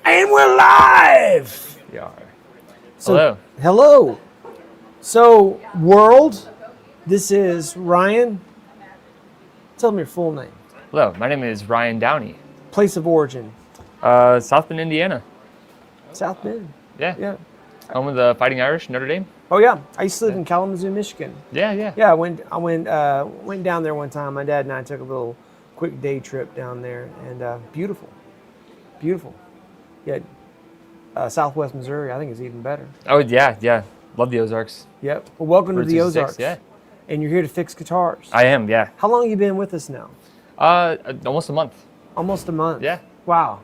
And we're live! We are. So, hello. So, world, this is Ryan. Tell me your full name. Hello, my name is Ryan Downey. Place of origin. South Bend, Indiana. South Bend. Yeah. Yeah. Home of the Fighting Irish, Notre Dame. Oh yeah, I used to live in Kalamazoo, Michigan. Yeah. Yeah, I went down there one time. My dad and I took a little quick day trip down there, and beautiful. Yeah, Southwest Missouri, I think is even better. Oh yeah. Love the Ozarks. Yep. Well, welcome to Route the 66, Ozarks. yeah. And you're here to fix guitars. I am, yeah. How long have you been with us now? Almost a month. Almost a month. Yeah. Wow.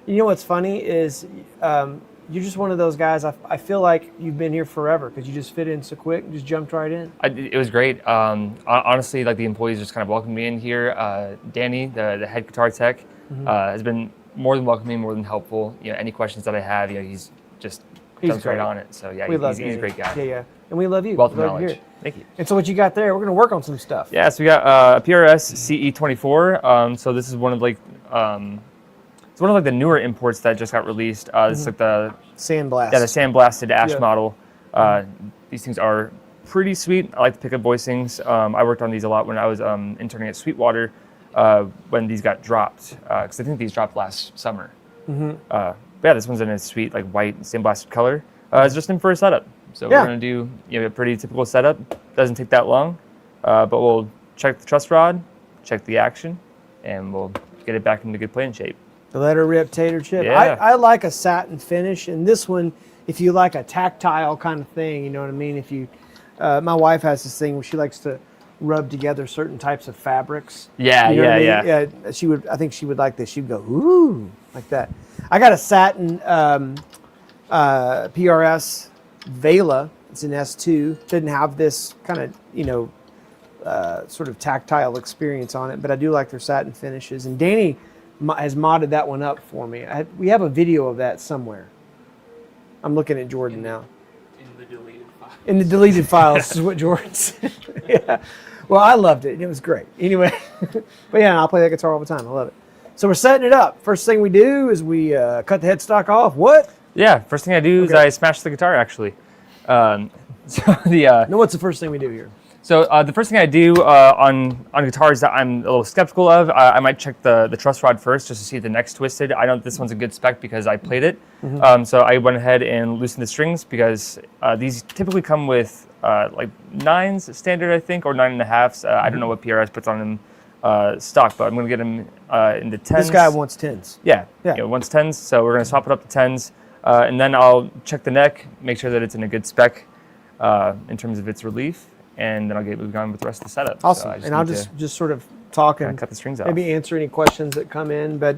You know what's funny is you're just one of those guys. I feel like you've been here forever because you just fit in so quick and just jumped right in. It was great. Honestly, like the employees just kind of welcomed me in here. Danny, the head guitar tech, has been more than welcoming, more than helpful. You know, any questions that I have, he's just jumps great. right on it. So yeah, he's a great guy. Yeah. And we love you. Wealth of Love you knowledge. here. Thank you. And so what you got there, we're going to work on some stuff. Yeah, so we got a PRS CE24. So this is one of it's one of the newer imports that just got released. This is like the Sandblast. the sandblasted ash Yeah. model. These things are pretty sweet. I like the pickup voicings. I worked on these a lot when I was interning at Sweetwater when these got dropped because I think these dropped last summer. But yeah, this one's in a sweet white sandblasted color. It's just in for a setup. So we're gonna do a pretty typical setup. Doesn't take that long, but we'll check the truss rod, check the action, and we'll get it back into good playing shape. The Let Her Rip Tater Chip. Yeah. I like a satin finish, and this one, if you like a tactile kind of thing, you know what I mean? If you, my wife has this thing where she likes to rub together certain types of fabrics. Yeah, You know what I mean? yeah. Yeah, I think she would like this. She'd go, ooh, like that. I got a satin PRS Vela. It's an S2. Didn't have this kind of, sort of tactile experience on it, but I do like their satin finishes. And Danny has modded that one up for me. We have a video of that somewhere. I'm looking at Jordan now. In the deleted files. In the deleted files is what Jordan said. Yeah. Well, I loved it. It was great. Anyway, but yeah, I'll play that guitar all the time. I love it. So we're setting it up. First thing we do is we cut the headstock off. What? Yeah, first thing I do is I smash the guitar actually. No, what's the first thing we do here? So the first thing I do on guitars that I'm a little skeptical of, I might check the truss rod first just to see if the neck's twisted. I know this one's a good spec because I played it. So I went ahead and loosened the strings because these typically come with 9s standard, I think, or 9.5s. I don't know what PRS puts on them stock, but I'm going to get them into 10s. This guy wants 10s. Yeah. Yeah. Wants 10s, so we're going to swap it up to 10s. And then I'll check the neck, make sure that it's in a good spec in terms of its relief. And then I'll get moving on with the rest of the setup. Awesome. So and I'll just sort of talk and cut the strings off. maybe answer any questions that come in. But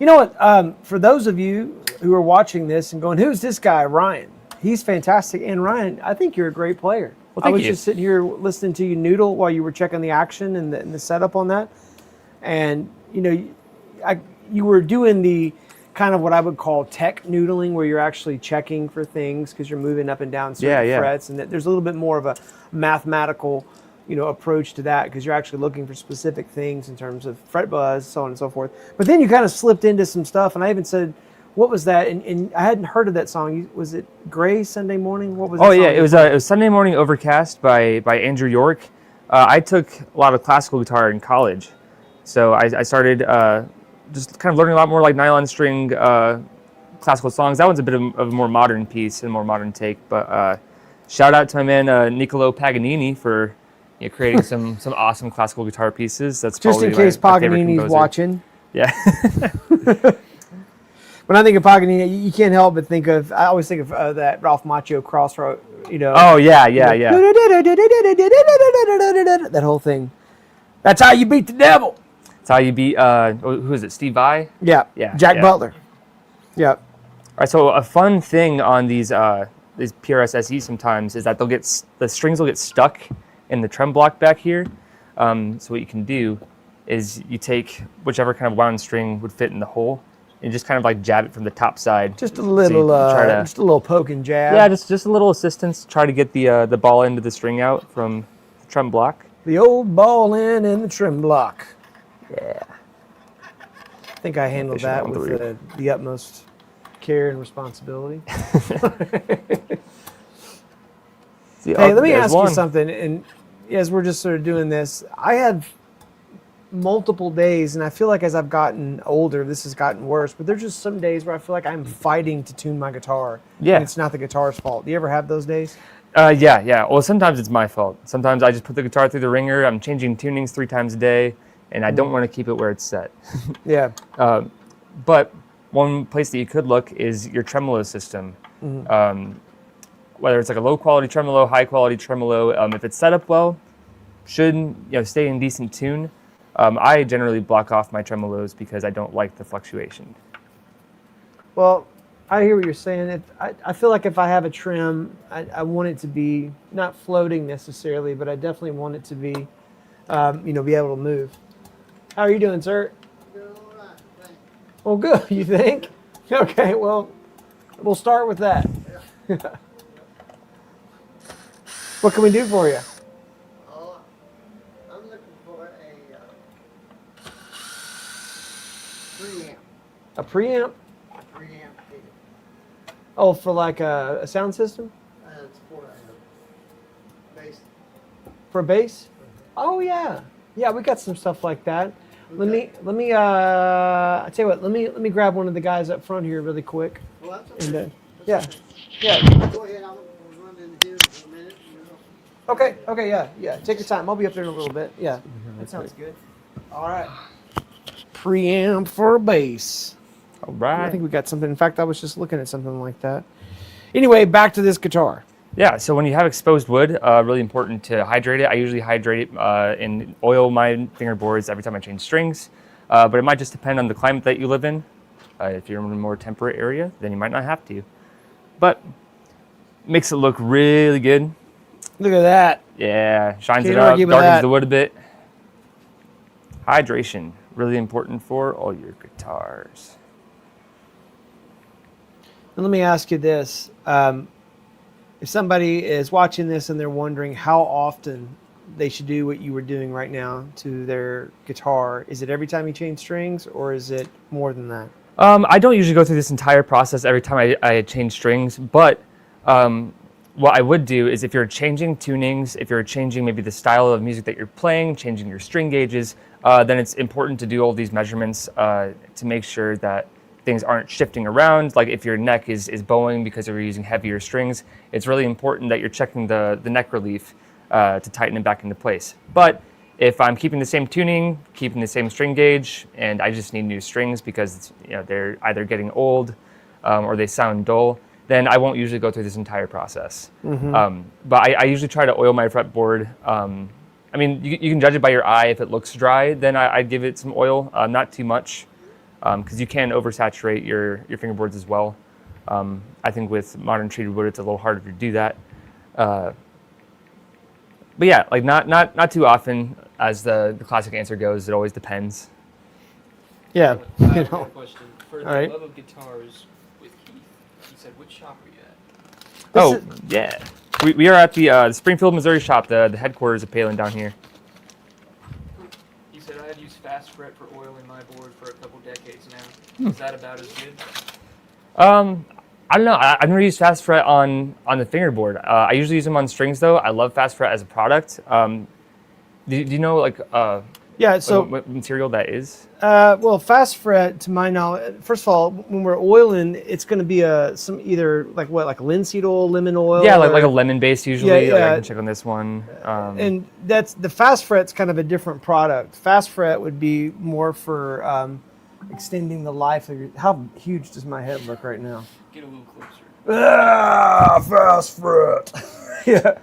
you know what? For those of you who are watching this and going, who's this guy, Ryan? He's fantastic. And Ryan, I think you're a great player. Well, I thank was you. just sitting here listening to you noodle while you were checking the action and the setup on that. And, you were doing the kind of what I would call tech noodling, where you're actually checking for things because you're moving up and down certain frets, and there's a little bit more of a mathematical, approach to that because you're actually looking for specific things in terms of fret buzz, so on and so forth. But then you kind of slipped into some stuff, and I even said, "What was that?" And I hadn't heard of that song. Was it Gray Sunday Morning? What was it? Oh yeah, it was Sunday Morning Overcast by Andrew York. I took a lot of classical guitar in college, so I started just kind of learning a lot more like nylon string classical songs. That one's a bit of a more modern piece and more modern take. But shout out to my man Niccolo Paganini for creating some awesome classical guitar pieces. That's just in case Paganini's watching. Yeah. When I think of Paganini, you can't help but think of. I always think of that Ralph Macchio Crossroad. Oh yeah. That whole thing. That's how you beat the devil. That's how you beat. Who is it? Steve Vai. Yeah. Jack Butler. Yeah. All right. So a fun thing on these PRS SEs sometimes is that the strings will get stuck in the trem block back here. So what you can do is you take whichever kind of wound string would fit in the hole and just kind of jab it from the top side. Just a little, just a little poke and jab. Yeah, just a little assistance. Try to get the ball end of the string out from the trem block. The old ball end and the trim block. Yeah. think I handled Fishing that on with three. the utmost care and responsibility. See, Hey, oh, let me there's ask one. you something. And as we're just sort of doing this, I had multiple days, and I feel like as I've gotten older, this has gotten worse. But there's just some days where I feel like I'm fighting to tune my guitar. Yeah. And it's not the guitar's fault. Do you ever have those days? Yeah. Well, sometimes it's my fault. Sometimes I just put the guitar through the ringer. I'm changing tunings 3 times a day, and I don't want to keep it where it's set. Yeah. But one place that you could look is your tremolo system. Whether it's like a low quality tremolo, high quality tremolo, if it's set up well, should stay in decent tune. I generally block off my tremolos because I don't like the fluctuation. Well, I hear what you're saying. I feel like if I have a trim, I want it to be not floating necessarily, but I definitely want it to be, be able to move. How are you doing, sir? Doing all right, thanks. Well, good. You think? Okay. Well, we'll start with that. What can we do for you? Oh, I'm looking for a preamp. A preamp? Preamp kit. Oh, for like a sound system? It's for a bass. For a bass? Oh yeah. Yeah, we got some stuff like that. Let Okay. me I tell you what, let me grab one of the guys up front here really quick. Well, that's And okay. yeah. Yeah. Go ahead, I'm gonna run in here for a minute. Okay, yeah. Take your time. I'll be up there in a little bit. Yeah. That sounds good. All right. Preamp for a bass. All I right. think we got something. In fact, I was just looking at something like that. Anyway, back to this guitar. Yeah, so when you have exposed wood, really important to hydrate it. I usually hydrate it and oil my fingerboards every time I change strings, but it might just depend on the climate that you live in. If you're in a more temperate area, then you might not have to. But makes it look really good. Look at that. Yeah, shines Can't it up, argue with darkens that. the wood a bit. Hydration, really important for all your guitars. And let me ask you this. If somebody is watching this and they're wondering how often they should do what you were doing right now to their guitar, is it every time you change strings or is it more than that? I don't usually go through this entire process every time I change strings, but what I would do is if you're changing tunings, if you're changing maybe the style of music that you're playing, changing your string gauges, then it's important to do all these measurements to make sure that things aren't shifting around. Like if your neck is bowing because you're using heavier strings, it's really important that you're checking the neck relief to tighten it back into place. But if I'm keeping the same tuning, keeping the same string gauge, and I just need new strings because they're either getting old or they sound dull, then I won't usually go through this entire process. But I usually try to oil my fretboard. I mean, you can judge it by your eye. If it looks dry, then I'd give it some oil, not too much, because you can oversaturate your fingerboards as well. I think with modern treated wood, it's a little harder to do that. But yeah, like not too often, as the classic answer goes. It always depends. Yeah. I have a question. For the All right. love of guitars with Keith, he said, which shop are you at? This is- Yeah, we are at the Springfield, Missouri shop, the headquarters of Palin down here. He said, I have used Fast Fret for oiling my board for a couple decades now. Is that about as good? I don't know. I've never used Fast Fret on the fingerboard. I usually use them on strings though. I love Fast Fret as a product. Do you know Yeah, so what material that is? well, fast fret, to my knowledge, first of all, when we're oiling, it's going to be some either like linseed oil, lemon oil. Yeah, or- like a lemon base usually. Yeah, Like I yeah. can check on this one. And that's the fast fret's kind of a different product. Fast fret would be more for extending the life of your. How huge does my head look right now? Get a little closer. Fast fret. Yeah.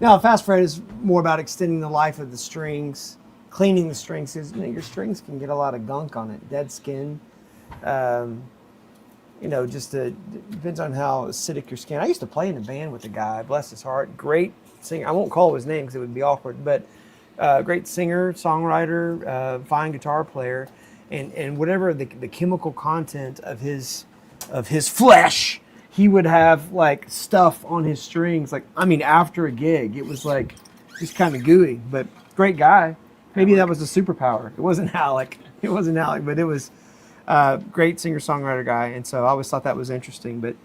Now, fast fret is more about extending the life of the strings, cleaning the strings. 'Cause, your strings can get a lot of gunk on it, dead skin. Depends on how acidic your skin. I used to play in a band with a guy, bless his heart, great singer. I won't call his name because it would be awkward, but great singer, songwriter, fine guitar player, and whatever the chemical content of his flesh, he would have like stuff on his strings. Like, I mean, after a gig, it was like just kind of gooey, but great guy. Maybe that was a superpower. It wasn't Alec. But it was Great singer-songwriter guy, and so I always thought that was interesting. But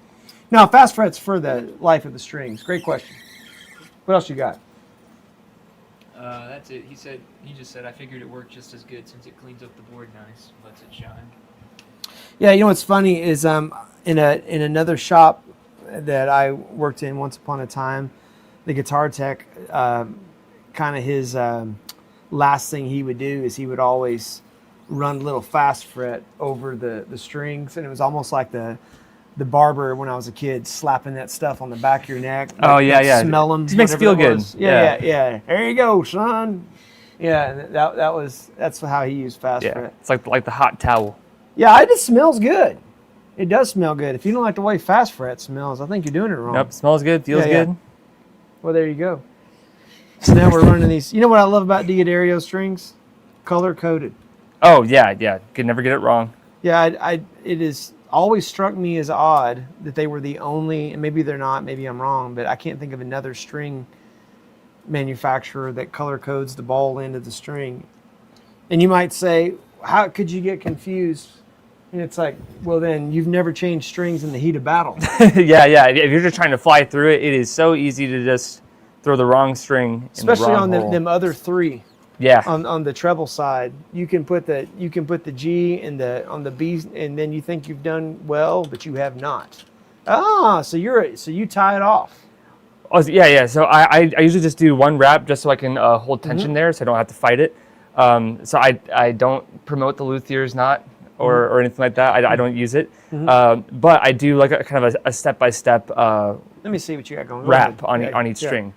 no, fast frets for the life of the strings. Great question. What else you got? That's it. He just said I figured it worked just as good since it cleans up the board nice, lets it shine. Yeah, you know what's funny is in another shop that I worked in once upon a time, the guitar tech, kind of his last thing he would do is he would always run a little fast fret over the strings, and it was almost like the barber when I was a kid slapping that stuff on the back of your neck. Oh, yeah. Smell them. Just makes it feel good. Yeah. There you go, son. Yeah, and that's how he used fast Yeah, fret. it's like the hot towel. Yeah, it just smells good. It does smell good. If you don't like the way fast fret smells, I think you're doing it wrong. Nope, smells good, feels Yeah. good. Well, there you go. So now we're running these. You know what I love about D'Addario strings? Color coded. Oh yeah. Could never get it wrong. Yeah, it is always struck me as odd that they were the only, and maybe they're not, maybe I'm wrong, but I can't think of another string manufacturer that color codes the ball end of the string. And you might say, how could you get confused? And it's like, well, then you've never changed strings in the heat of battle. yeah. If you're just trying to fly through it, it is so easy to just throw the wrong string, Especially in the on wrong hole. them other three. Yeah. On the treble side, you can put the G on the B, and then you think you've done well, but you have not. So you tie it off. Oh, yeah. So I usually just do one wrap just so I can hold tension there, so I don't have to fight it. So I don't promote the luthier's knot or anything like that. I don't use it. But I do like a kind of a step-by-step Let me see what you got going. Go wrap ahead. on each Yeah. string.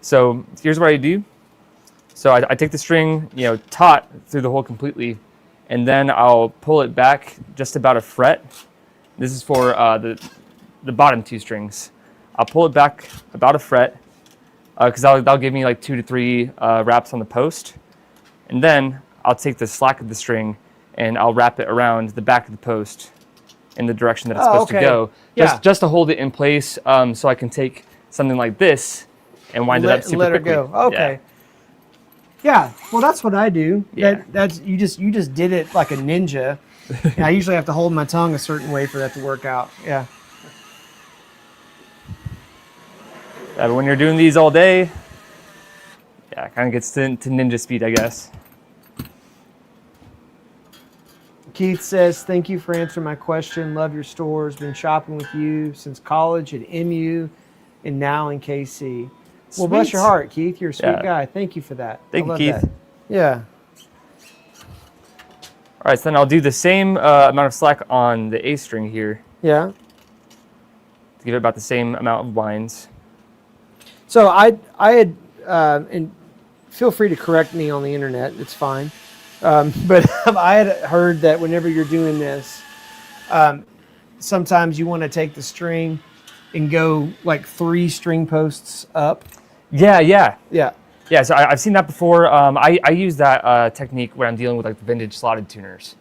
So here's what I do. So I take the string, taut through the hole completely, and then I'll pull it back just about a fret. This is for the bottom two strings. I'll pull it back about a fret because that'll give me like 2 to 3 wraps on the post, and then I'll take the slack of the string and I'll wrap it around the back of the post in the direction that it's supposed to go, just to hold it in place, so I can take something like this and wind it up super let quickly. her go. Okay. Yeah. Well, that's what I do. Yeah. That's you just did it like a ninja. And I usually have to hold my tongue a certain way for that to work out. Yeah. But when you're doing these all day, yeah, it kind of gets to ninja speed, I guess. Keith says, thank you for answering my question. Love your stores. Been shopping with you since college at MU and now in KC. Well, bless Sweet. your heart, Keith. You're a sweet Yeah. guy. Thank you for that. Thank I you, love Keith. that. Yeah. All right, so then I'll do the same amount of slack on the A string here Yeah. to give it about the same amount of winds. So I had, and feel free to correct me on the internet. It's fine. But I had heard that whenever you're doing this, sometimes you want to take the string and go like 3 string posts up. Yeah. Yeah. Yeah, so I've seen that before. I use that technique when I'm dealing with like the vintage slotted tuners.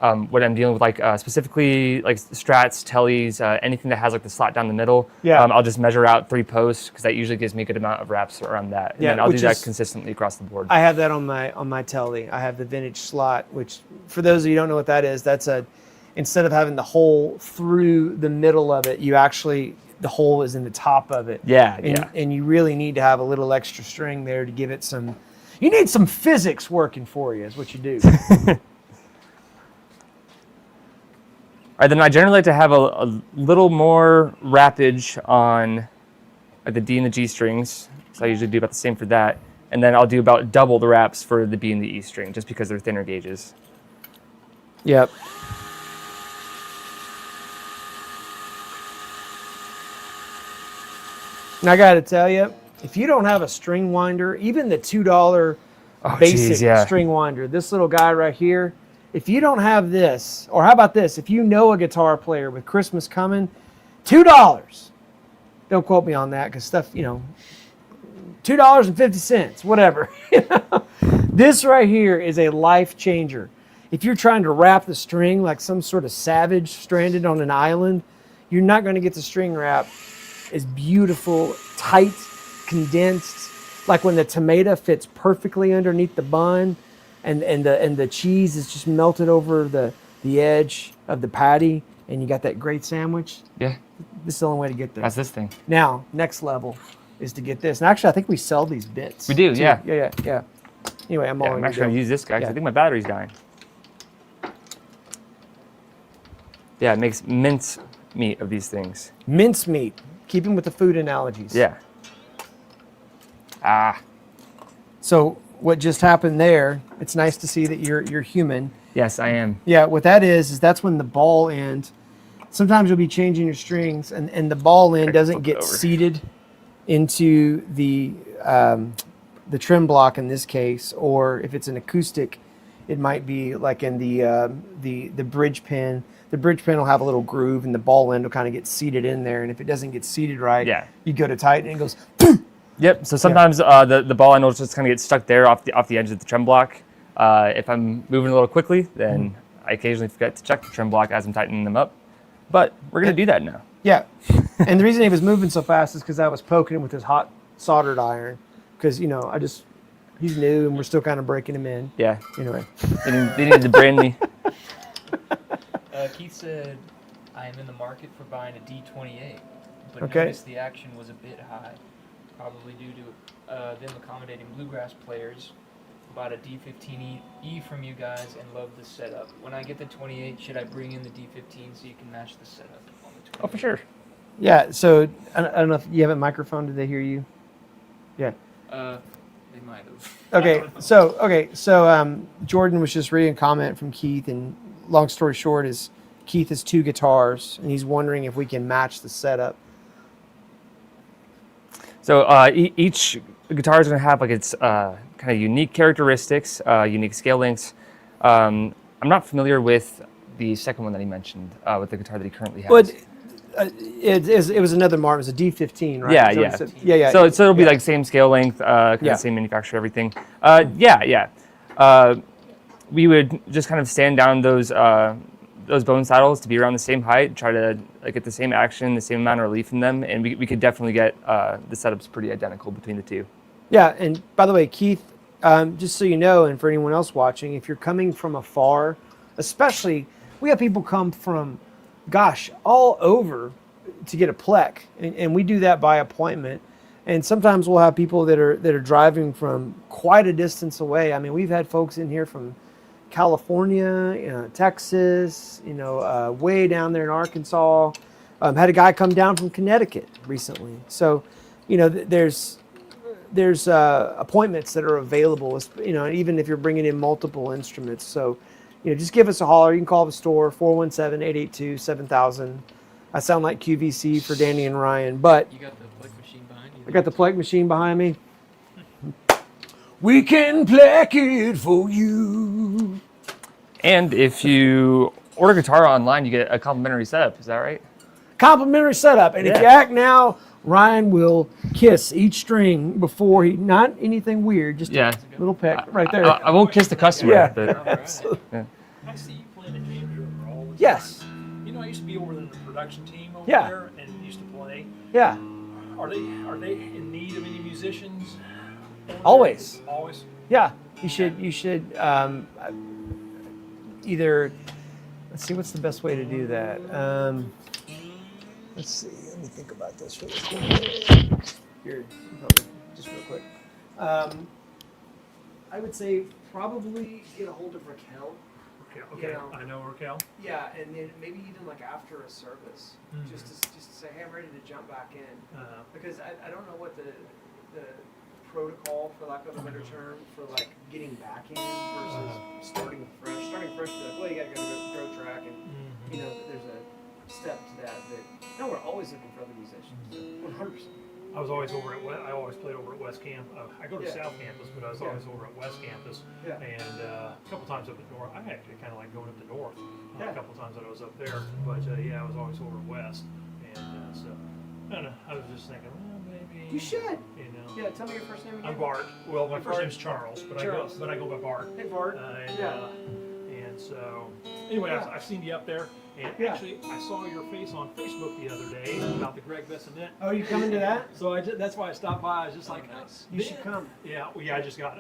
When I'm dealing with like specifically like Strats, Tellys, anything that has like the slot down the middle. Yeah. I'll just measure out 3 posts because that usually gives me a good amount of wraps around that. And Yeah, then I'll do which that is- consistently across the board. I have that on my telly. I have the vintage slot, which for those of you who don't know what that is, that's instead of having the hole through the middle of it, the hole is in the top of it. Yeah, and, yeah. And you really need to have a little extra string there to give it you need some physics working for you is what you do. All right, then I generally like to have a little more wrappage on like the D and the G strings. So I usually do about the same for that. And then I'll do about double the wraps for the B and the E string just because they're thinner gauges. Yep. And I got to tell you, if you don't have a string winder, even the $2 basic geez, yeah. string winder, this little guy right here, if you don't have this, or how about this, if you know a guitar player with Christmas coming, $2. Don't quote me on that because stuff, $2.50, whatever. This right here is a life changer. If you're trying to wrap the string like some sort of savage stranded on an island, you're not going to get the string wrap as beautiful, tight, condensed, like when the tomato fits perfectly underneath the bun and the cheese is just melted over the the edge of the patty, and you got that great sandwich. Yeah, This is the only way to get there. that's this thing. Now, next level is to get this. And actually, I think we sell these bits. We do, too. yeah. Yeah. Anyway, I'm Yeah, all I'm actually gonna use this guy because I think my battery's dying. Yeah, it makes mince meat of these things. mincemeat. Keeping with the food analogies. Yeah. Ah, So what just happened there? It's nice to see that you're human. yes, I am. Yeah. What that is that's when the ball end. Sometimes you'll be changing your strings, and the ball end doesn't flip it get over. seated into the trim block in this case, or if it's an acoustic, it might be like in the bridge pin. The bridge pin will have a little groove, and the ball end will kind of get seated in there. And if it doesn't get seated right, Yeah. you go to tighten, and it goes. Yep. So sometimes the ball end will just kind of get stuck there off the edge of the trim block. If I'm moving a little quickly, then I occasionally forget to check the trim block as I'm tightening them up. But we're gonna do that now. Yeah, and the reason he was moving so fast is because I was poking him with his hot soldered iron. Because he's new, and we're still kind of breaking him in. Yeah. Anyway, They needed to brand me. Keith said, I am in the market for buying a D28, but Okay. noticed the action was a bit high, probably due to them accommodating bluegrass players. Bought a D15E from you guys and love the setup. When I get the 28, should I bring in the D15 so you can match the setup on the 28? Oh, for sure. yeah. So I don't know if you have a microphone. Did they hear you? Yeah. They might have. Okay. So Jordan was just reading a comment from Keith, and long story short is Keith has 2 guitars, and he's wondering if we can match the setup. So each guitar is going to have like its kind of unique characteristics, unique scale lengths. I'm not familiar with the second one that he mentioned, with the guitar that he currently has. But it was another Martin. It was a D15, right? Yeah, Is that what yeah. it said? Yeah. So it'll be yeah. like same scale length, kind Yeah. of same manufacturer, everything. Yeah. We would just kind of stand down those bone saddles to be around the same height, try to get the same action, the same amount of relief in them, and we could definitely get the setups pretty identical between the two. Yeah, and by the way, Keith, just so you know, and for anyone else watching, if you're coming from afar, especially, we have people come from, all over to get a plec, and we do that by appointment. And sometimes we'll have people that are driving from quite a distance away. I mean, we've had folks in here from California, Texas, way down there in Arkansas. Had a guy come down from Connecticut recently. So, there's appointments that are available, even if you're bringing in multiple instruments. So, just give us a holler. You can call the store, 417-882-7000. I sound like QVC for Danny and Ryan, but You got the plug machine behind you? I got the plug machine behind me. We can plug it for you. And if you order guitar online, you get a complimentary setup. Is that right? Complimentary setup. And if Yeah. you act now, Ryan will kiss each string before not anything weird, just Yeah. a little peck right there. I won't kiss the customer. Yeah. But I see you playing at James River all the time. Yes. I used to be over in the production team over Yeah. there and used to play. Yeah. Are they in need of any musicians? over there? Always. Always. Yeah. You should either, let's see, what's the best way to do that? Let's see. Let me think about this really quick. Here, probably, just real quick. I would say probably get a hold of Raquel. Okay. Yeah. I know Raquel. Yeah, and then maybe even like after a service, Mhm. just to say, hey, I'm ready to jump back in, because I don't know what the protocol, for lack of a better term, for like getting back in versus starting fresh. Starting fresh, be like, well, you got to go to the pro track, and there's a step to that. No, we're always looking for other musicians. 100%. I was always over I always played over at West Camp. I go to Yeah. South Campus, but I was Yeah. always over at West Campus. Yeah. And a couple times up at North. I actually kind of like going up to North. Yeah. A couple times that I was up there, but I was always over at West. And so I don't know. I was just thinking, well, maybe You should. Yeah, tell me your first name again. I'm Bart. Well, my You're first Bart? name's Charles, but Charles. I go by Bart. Hey, Bart. And so anyway, Yeah. I've seen you up there, and Yeah. actually, I saw your face on Facebook the other day about the Greg Bessonette. Oh, you coming to that? So that's why I stopped by. I was just like, nice. You should come. Yeah, well, yeah. I just got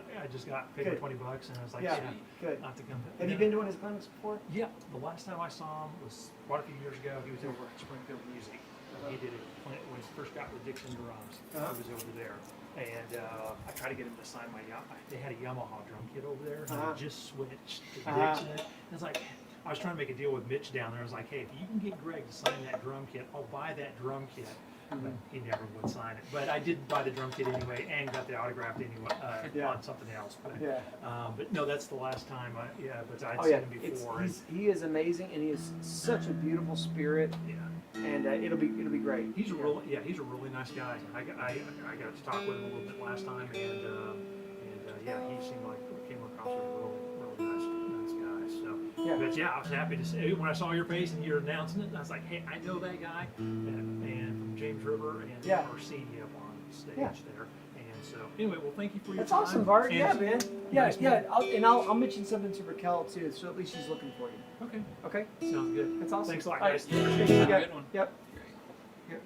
paid Good. $20, and I was like, Yeah, yeah, good. not to come. Have you been to one of his clinics before? Yeah, the last time I saw him was quite a few years ago. He was over at Springfield Music. He did it when he first got with Dixon drums. Uh-huh. I was over there, and I tried to get him to sign my Yamaha. They had a Yamaha drum kit over there, and Uh-huh. I just switched to Uh-huh. Dixon. And it's like I was trying to make a deal with Mitch down there. I was like, hey, if you can get Greg to sign that drum kit, I'll buy that drum kit. But he never would sign it. But I did buy the drum kit anyway, and got the autographed anyway Yeah. on something else. Yeah. But no, that's the last time. But I'd Oh seen yeah, him before. and, he is amazing, and he is such a beautiful spirit, yeah. and it'll be great. He's a he's a really nice guy. I got to talk with him a little bit last time, and yeah, he seemed like came across as a really nice guy. So, Yeah. but yeah, I was happy to see when I saw your face and you're announcing it. I was like, hey, I know that guy, and from James River and Yeah. Arcidi up on stage Yeah. there. And so, anyway, well, thank you for your That's time. awesome, Bart. And- Yeah, man. Yeah, Nice yeah. man. I'll mention something to Raquel too, so at least she's looking for you. Okay, Okay, sounds good. that's awesome. Thanks a lot, All right. guys. Appreciate Have you a guys. good one. Yep. Yep.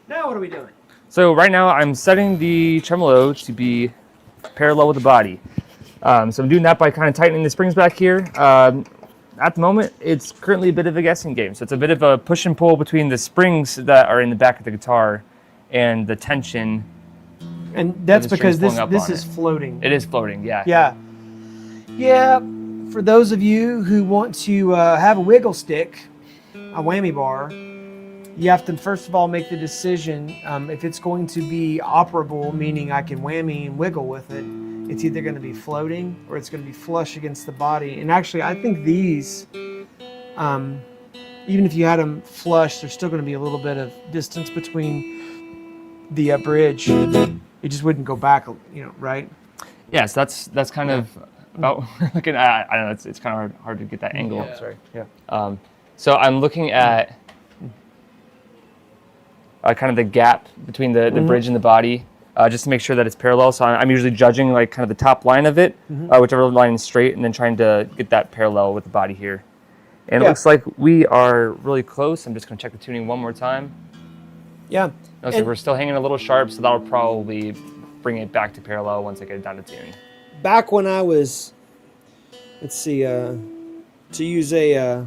Now what are we doing? So right now I'm setting the tremolo to be parallel with the body. So I'm doing that by kind of tightening the springs back here. At the moment, it's currently a bit of a guessing game. So it's a bit of a push and pull between the springs that are in the back of the guitar and the tension. And that's the strings because pulling up this on is it. floating. It is floating, yeah. Yeah. Yeah. For those of you who want to have a wiggle stick, a whammy bar, you have to first of all make the decision if it's going to be operable, meaning I can whammy and wiggle with it. It's either going to be floating or it's going to be flush against the body. And actually, I think these, even if you had them flush, there's still going to be a little bit of distance between the bridge. It just wouldn't go back, right? Yeah, so that's kind of about looking at. I don't know. It's kind of hard to get that angle. Yeah. Sorry. Yeah. So I'm looking at kind of the gap between the bridge and the body, just to make sure that it's parallel. So I'm usually judging like kind of the top line of it, whichever line is straight, and then trying to get that parallel with the body here. And it Yeah. looks like we are really close. I'm just going to check the tuning one more time. Yeah. Okay, And- we're still hanging a little sharp, so that'll probably bring it back to parallel once I get it down to tune. Back when I was, let's see, to use a,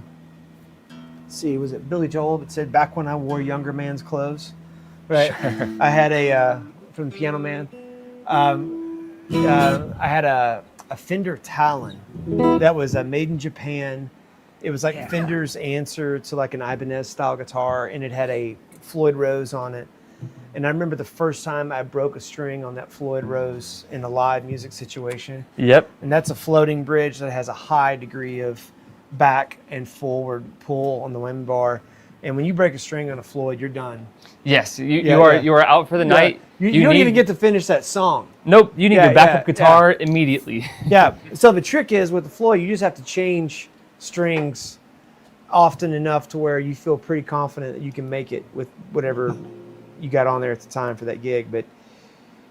was it Billy Joel that said back when I wore younger man's clothes? Right. I had from the Piano Man, I had a Fender Talon that was made in Japan. It was like Fender's answer to like an Ibanez style guitar, and it had a Floyd Rose on it. And I remember the first time I broke a string on that Floyd Rose in a live music situation. Yep. And that's a floating bridge that has a high degree of back and forward pull on the whammy bar. And when you break a string on a Floyd, you're done. Yes, Yeah, you are out for the night. You don't even get to finish that song. Nope, you need Yeah, your backup yeah, guitar immediately. Yeah. So the trick is with the Floyd, you just have to change strings often enough to where you feel pretty confident that you can make it with whatever you got on there at the time for that gig. But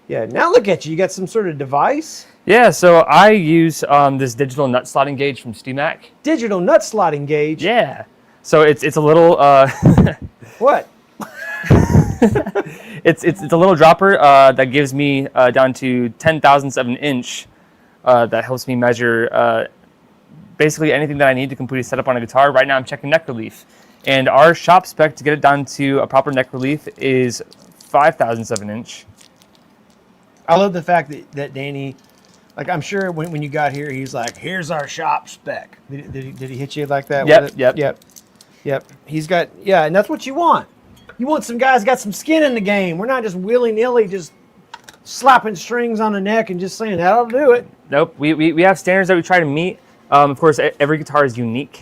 yeah, now look at you. You got some sort of device. Yeah, so I use this digital nut slotting gauge from StMac. Digital nut slotting gauge. Yeah. So it's a little What? it's a little dropper that gives me down to 10,000ths of an inch that helps me measure basically anything that I need to complete a setup on a guitar. Right now I'm checking neck relief. And our shop spec to get it down to a proper neck relief is 5,000ths of an inch. I love the fact that Danny, like I'm sure when you got here, he's like, here's our shop spec. Did he hit you like that? Yep, with it? yep. Yep. He's got, and that's what you want. You want some guys got some skin in the game. We're not just willy-nilly just slapping strings on the neck and just saying, that'll do it. Nope, we have standards that we try to meet. Of course, every guitar is unique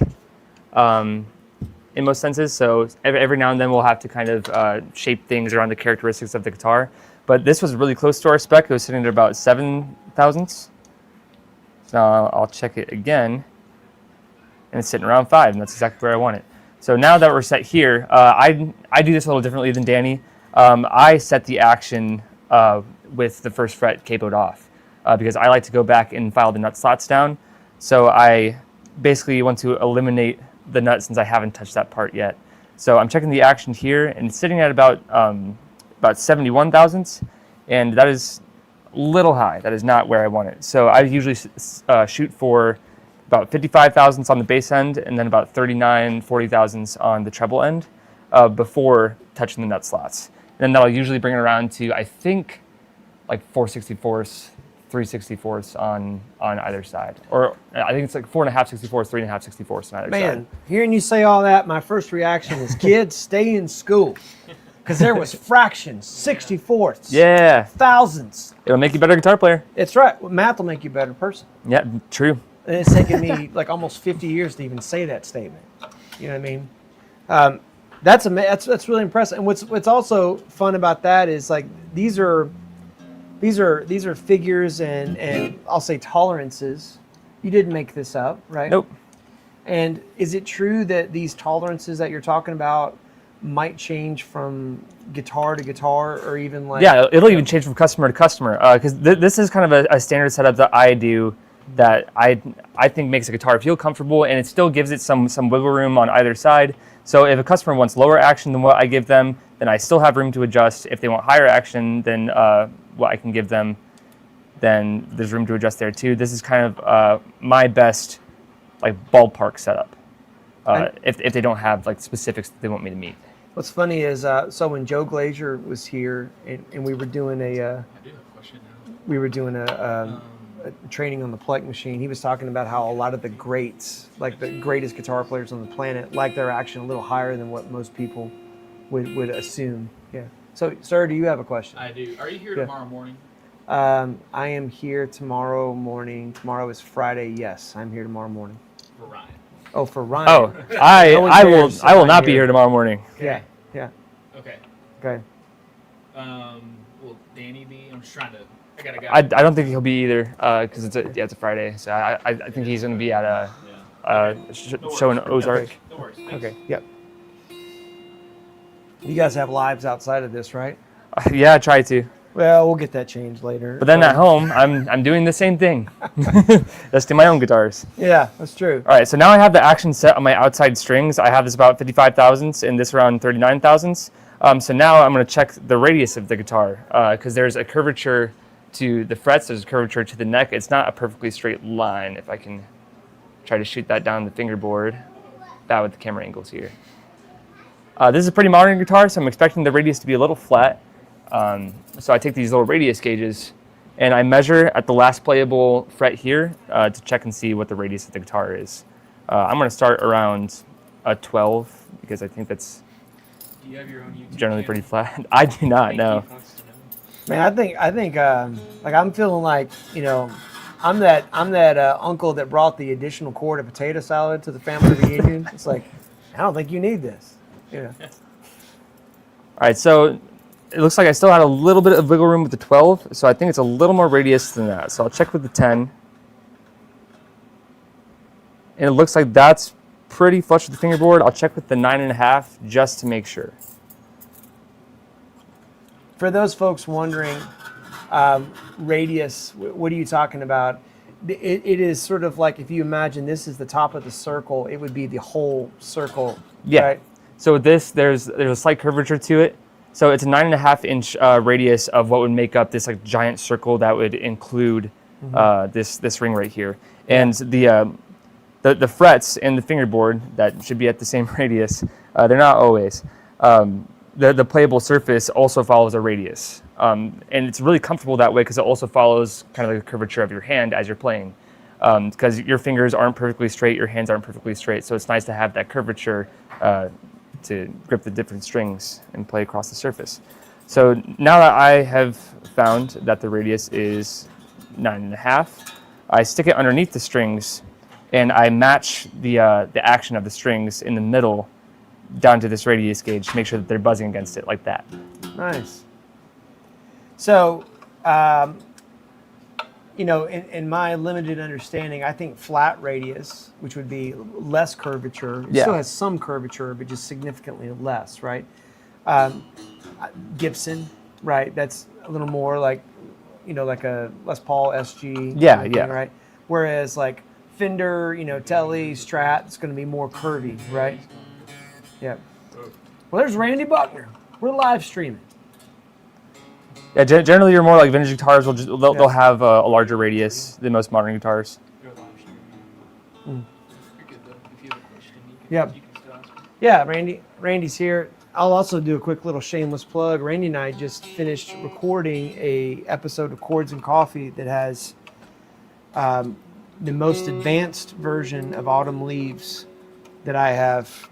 in most senses, so every now and then we'll have to kind of shape things around the characteristics of the guitar. But this was really close to our spec. It was sitting at about 7,000ths. So I'll check it again, and it's sitting around 5, and that's exactly where I want it. So now that we're set here, I do this a little differently than Danny. I set the action with the first fret capoed off because I like to go back and file the nut slots down. So I basically want to eliminate the nut since I haven't touched that part yet. So I'm checking the action here, and it's sitting at about 71 thousandths, and that is a little high. That is not where I want it. So I usually shoot for about 55 thousandths on the bass end, and then about 39, 40 thousandths on the treble end before touching the nut slots. And then that'll usually bring it around to, I think, like 4/64ths, 3/64ths on either side. Or I think it's like 4.5/64ths, 3.5/64ths on either side. Man, hearing you say all that, my first reaction is, kids, stay in school. Because there was fractions, 64ths, Yeah, thousandths. it'll make you a better guitar player. It's right. Math will make you a better person. Yeah, true. And it's taken me like almost 50 years to even say that statement. You know what I mean? That's really impressive. And what's also fun about that is like these are figures and I'll say tolerances. You didn't make this up, right? Nope. And is it true that these tolerances that you're talking about might change from guitar to guitar, or even like? Yeah, it'll even change from customer to customer because this is kind of a standard setup that I do that I think makes a guitar feel comfortable, and it still gives it some wiggle room on either side. So if a customer wants lower action than what I give them, then I still have room to adjust. If they want higher action than what I can give them, then there's room to adjust there too. This is kind of my best like ballpark setup if they don't have like specifics that they want me to meet. What's funny is so when Joe Glazier was here and we were doing I do have a question now. we were doing a training on the Plek machine, he was talking about how a lot of the greats, like the greatest guitar players on the planet, like their action a little higher than what most people would assume. Yeah. So, sir, do you have a question? I do. Are you here Yeah. tomorrow morning? I am here tomorrow morning. Tomorrow is Friday. Yes, I'm here tomorrow morning. For Ryan. Oh, for Ryan. Oh, No one I cares. will I'm not be here. here tomorrow morning. Yeah. Yeah. Okay. Okay. Will Danny be? I'm just trying to. I got a guy. I don't think he'll be either because it's a Friday. So I think he's going to be at a show in Ozark. No worries. Thanks. Okay. Yep. You guys have lives outside of this, right? Yeah, I try to. Well, we'll get that changed later. But then at home, I'm doing the same thing. Just in my own guitars. Yeah, that's true. All right, so now I have the action set on my outside strings. I have this about 55 thousandths and this around 39 thousandths. So now I'm going to check the radius of the guitar because there's a curvature to the frets, there's a curvature to the neck. It's not a perfectly straight line. If I can try to shoot that down the fingerboard, that with the camera angles here. This is a pretty modern guitar, so I'm expecting the radius to be a little flat. So I take these little radius gauges and I measure at the last playable fret here to check and see what the radius of the guitar is. I'm going to start around a 12 because I think that's Do you have your own YouTube generally channel? pretty flat. I do not, Think no. Keith wants to know. Man, I think like I'm feeling like, you know, I'm that uncle that brought the additional quart of potato salad to the family reunion. It's like, I don't think you need this. You know. All right, so it looks like I still had a little bit of wiggle room with the 12, so I think it's a little more radius than that. So I'll check with the 10. And it looks like that's pretty flush with the fingerboard. I'll check with the 9.5 just to make sure. For those folks wondering, radius, what are you talking about? It is sort of like if you imagine this is the top of the circle, it would be the whole circle. Yeah. Right? So with this, there's a slight curvature to it. So it's a 9.5-inch radius of what would make up this like giant circle that would include this ring right here. And the frets in the fingerboard that should be at the same radius, they're not always. The playable surface also follows a radius. And it's really comfortable that way because it also follows kind of the curvature of your hand as you're playing. Because your fingers aren't perfectly straight, your hands aren't perfectly straight, so it's nice to have that curvature to grip the different strings and play across the surface. So now that I have found that the radius is 9.5, I stick it underneath the strings and I match the action of the strings in the middle down to this radius gauge to make sure that they're buzzing against it like that. Nice. So, you know, in my limited understanding, I think flat radius, which would be less curvature, it still has some curvature, but just significantly less, right? Gibson, right? That's a little more like, you know, like a Les Paul SG. Yeah, kind of yeah. thing, right? Whereas like Fender, you know, Tele, Strat. It's going to be more curvy, right? Yeah. Well, there's Randy Buckner. We're live streaming. Yeah, generally your more like vintage guitars they'll have a larger radius than most modern guitars. You're live streaming. You're good though. If you have a question, Yep. you can still ask me. Yeah, Randy's here. I'll also do a quick little shameless plug. Randy and I just finished recording a episode of Chords and Coffee that has the most advanced version of Autumn Leaves that I have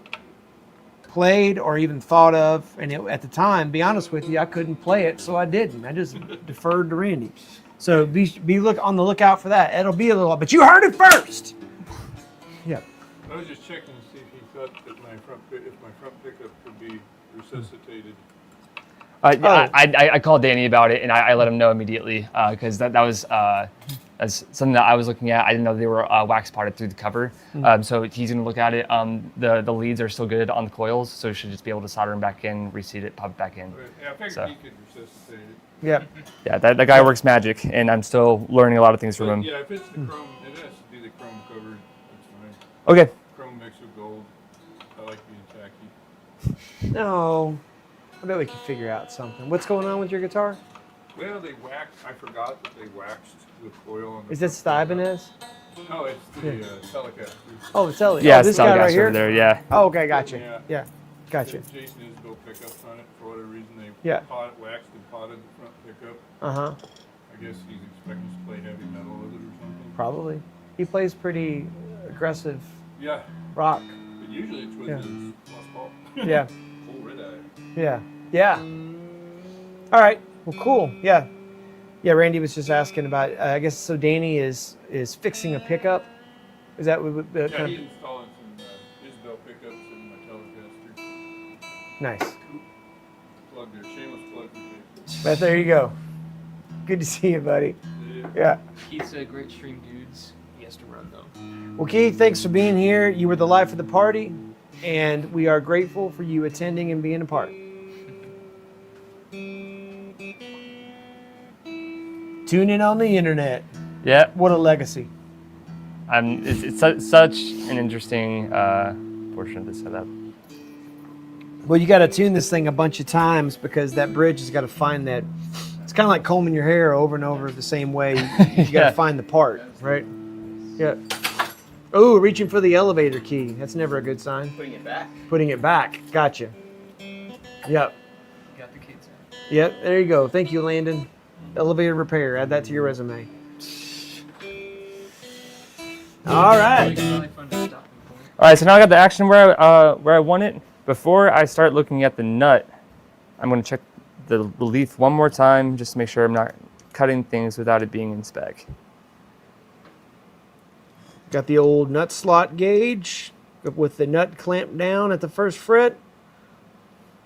played or even thought of. And at the time, be honest with you, I couldn't play it, so I didn't. I just deferred to Randy. So be on the lookout for that. It'll be a little, but you heard it first. Yeah. I was just checking to see if he thought that if my front pickup could be resuscitated. I called Danny about it and I let him know immediately because that was that's something that I was looking at. I didn't know they were wax potted through the cover. So he's going to look at it. The leads are still good on the coils, so you should just be able to solder them back in, reseat it, pop it back in. Yeah, I figured So. he could resuscitate it. Yep. Yeah, that guy works magic, and I'm still learning a lot of things from But him. yeah, if it's the chrome, it has to be the chrome covered. That's fine. Okay. Chrome mixed with gold. I like being tacky. No. I bet we can figure out something. What's going on with your guitar? Well, they waxed. I forgot that they waxed with oil on the. Is this the Ibanez? No, it's the Telecaster. Oh, it's Elliot. Yeah, oh, it's this guy right Telecaster here. over there. Yeah. Oh, okay, gotcha. Yeah. Yeah, gotcha. Jason Isbell pickups on it. For whatever reason, they Yeah. waxed and potted the front pickup. Uh huh. I guess he's expecting us to play heavy metal with it or something. Probably. He plays pretty aggressive Yeah, rock. but usually it's with Yeah. his Les Paul. Yeah. Full red eye. Yeah. Yeah. All right. Well, cool. Yeah. Yeah. Randy was just asking about. I guess so. Danny is fixing a pickup. Is that what? Yeah, Kind he's of, installing some Isbell pickups in my Telecaster. nice. Plug there, shameless plug for Jason. But there you go. Good to see you, buddy. Yeah. Yeah. Keith's a great stream dudes. He has to run though. Well, Keith, thanks for being here. You were the life of the party, and we are grateful for you attending and being a part. Tune in on the internet. Yeah. What a legacy. It's such an interesting portion of the setup. Well, you got to tune this thing a bunch of times because that bridge has got to find that. It's kind of like combing your hair over and over the same way. You got Yeah. to find the part, right? Yeah. Oh, reaching for the elevator key. That's never a good sign. Putting it back. Putting it back. Gotcha. Yep. Got the kids out. Yep. There you go. Thank you, Landon. Elevator repair. Add that to your resume. All right. It's really fun to stop and point. All right, so now I got the action where I want it. Before I start looking at the nut, I'm going to check the leaf one more time just to make sure I'm not cutting things without it being in spec. Got the old nut slot gauge with the nut clamped down at the first fret.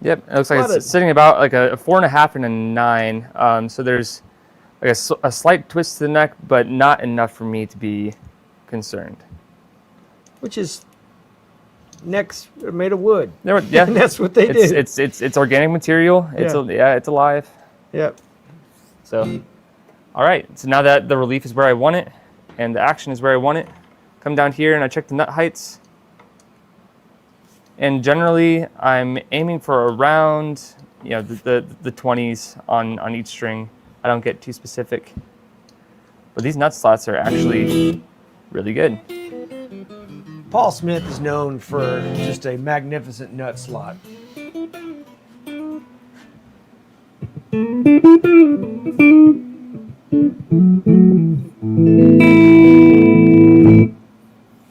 Yep, it looks like Love it. it's sitting about like a 4.5 and a 9. So there's like a slight twist to the neck, but not enough for me to be concerned. Which is necks are made of wood. Yeah, That's what they do. it's organic material. It's it's alive. Yep. So, all right. So now that the relief is where I want it, and the action is where I want it, come down here and I check the nut heights. And generally, I'm aiming for around, the 20s on each string. I don't get too specific. But these nut slots are actually really good. Paul Smith is known for just a magnificent nut slot.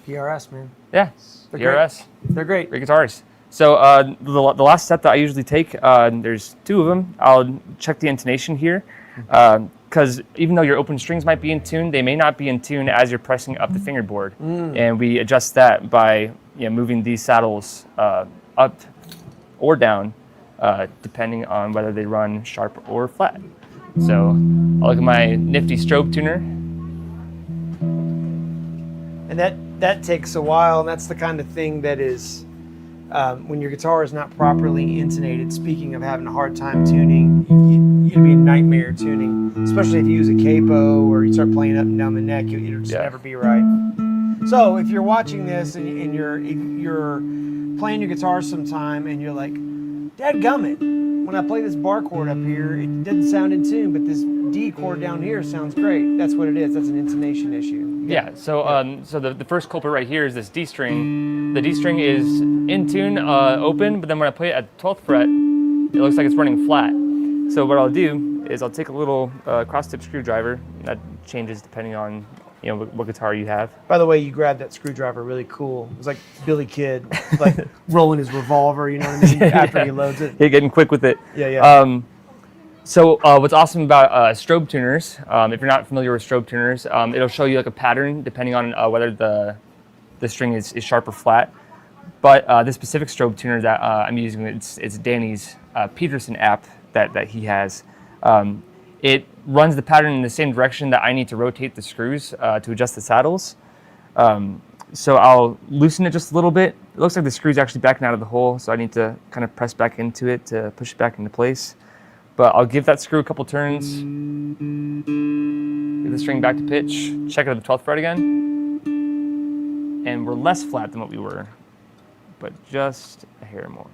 PRS, man. Yeah, They're PRS. They're great. Great guitars. So the last step that I usually take, there's 2 of them. I'll check the intonation here, because even though your open strings might be in tune, they may not be in tune as you're pressing up the fingerboard. And we adjust that by moving these saddles up or down, depending on whether they run sharp or flat. So I'll look at my nifty strobe tuner. And that takes a while, and that's the kind of thing that is, when your guitar is not properly intonated, speaking of having a hard time tuning, it'll be a nightmare tuning, especially if you use a capo or you start playing up and down the neck, it'll just Yeah. never be right. So if you're watching this and you're playing your guitar sometime and you're like, dadgummit, when I play this bar chord up here, it doesn't sound in tune, but this D chord down here sounds great. That's what it is. That's an intonation issue. Yeah, so so the first culprit right here is this D string. The D string is in tune, open, but then when I play it at the 12th fret, it looks like it's running flat. So what I'll do is I'll take a little cross-tip screwdriver. That changes depending on what guitar you have. By the way, you grabbed that screwdriver really cool. It was like Billy Kid, like rolling his revolver, you know what I mean, after he loads it. Yeah, getting quick with it. Yeah. So what's awesome about strobe tuners, if you're not familiar with strobe tuners, it'll show you like a pattern depending on whether the string is sharp or flat. But this specific strobe tuner that I'm using, it's Danny's Peterson app that he has. It runs the pattern in the same direction that I need to rotate the screws to adjust the saddles. So I'll loosen it just a little bit. It looks like the screw's actually backing out of the hole, so I need to kind of press back into it to push it back into place. But I'll give that screw a couple turns, get the string back to pitch, check it at the 12th fret again, and we're less flat than what we were, but just a hair more.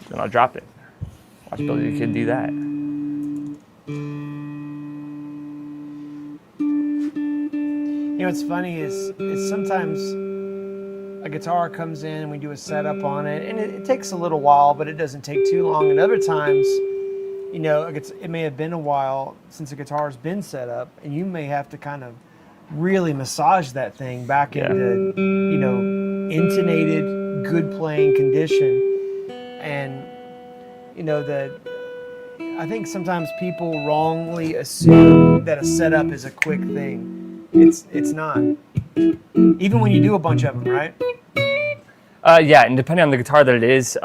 Then I'll drop it. Watch Billy the Kid do that. You know what's funny is sometimes a guitar comes in and we do a setup on it, and it takes a little while, but it doesn't take too long. And other times, it may have been a while since a guitar's been set up, and you may have to kind of really massage that thing back into, intonated, good playing condition. And I think sometimes people wrongly assume that a setup is a quick thing. It's not. Even when you do a bunch of them, right? Yeah, and depending on the guitar that it is,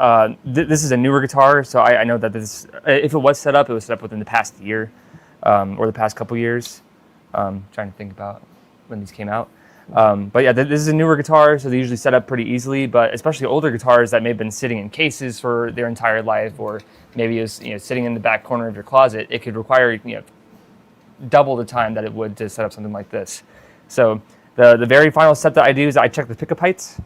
this is a newer guitar, so I know that this, if it was set up, it was set up within the past year or the past couple years. Trying to think about when these came out. But yeah, this is a newer guitar, so they usually set up pretty easily, but especially older guitars that may have been sitting in cases for their entire life, or maybe it was sitting in the back corner of your closet, it could require double the time that it would to set up something like this. So the very final step that I do is I check the pickup heights.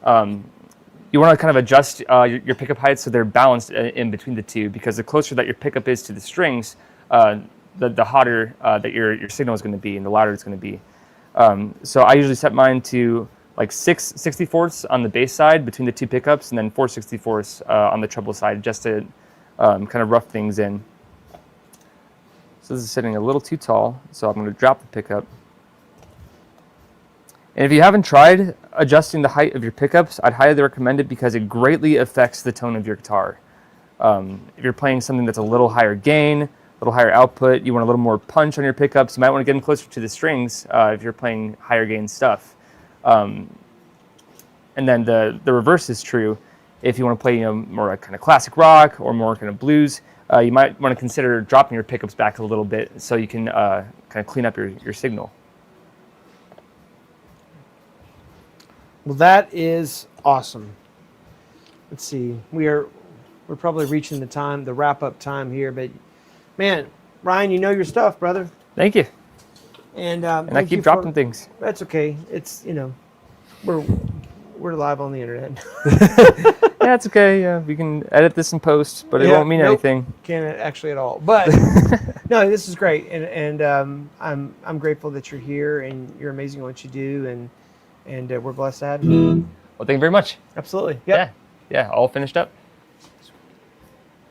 You want to kind of adjust your pickup heights so they're balanced in between the two, because the closer that your pickup is to the strings, the hotter that your signal is going to be and the louder it's going to be. So I usually set mine to like 6 64ths on the bass side between the two pickups, and then 4 64ths on the treble side, just to kind of rough things in. So this is sitting a little too tall, so I'm going to drop the pickup. And if you haven't tried adjusting the height of your pickups, I'd highly recommend it, because it greatly affects the tone of your guitar. If you're playing something that's a little higher gain, a little higher output, you want a little more punch on your pickups, you might want to get them closer to the strings if you're playing higher gain stuff. And then the reverse is true. If you want to play more kind of classic rock or more kind of blues, you might want to consider dropping your pickups back a little bit so you can kind of clean up your signal. Well, that is awesome. Let's see. We're probably reaching the wrap-up time here, but man, Ryan, you know your stuff, brother. Thank you. And I keep dropping things. That's okay. It's we're live on the internet. Yeah, it's okay. Yeah, we can edit this in post, but it won't mean anything. Can't actually at all. But no, this is great, and I'm grateful that you're here, and you're amazing at what you do, and we're blessed to have you. Well, thank you very much. Absolutely. Yep. Yeah, all finished up.